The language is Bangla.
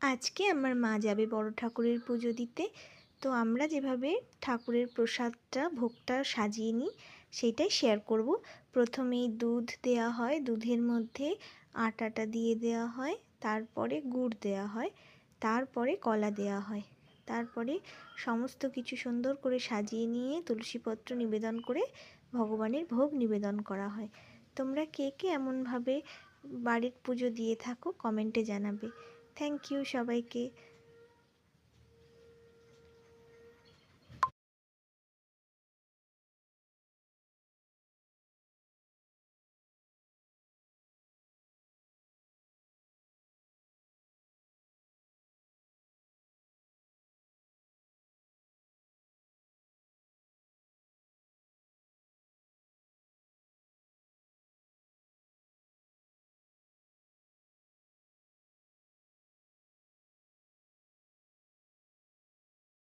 আজকে আমার মা যাবে বড় ঠাকুরের পুজো দিতে। তো আমরা যেভাবে ঠাকুরের প্রসাদটা ভোগটা সাজিয়ে নিই সেইটাই শেয়ার করব। প্রথমেই দুধ দেওয়া হয়, দুধের মধ্যে আটাটা দিয়ে দেওয়া হয়, তারপরে গুড় দেওয়া হয়, তারপরে কলা দেওয়া হয়, তারপরে সমস্ত কিছু সুন্দর করে সাজিয়ে নিয়ে তুলসীপত্র নিবেদন করে ভগবানের ভোগ নিবেদন করা হয়। তোমরা কে কে এমনভাবে বাড়ির পুজো দিয়ে থাকো কমেন্টে জানাবে। থ্যাংক ইউ সবাইকে।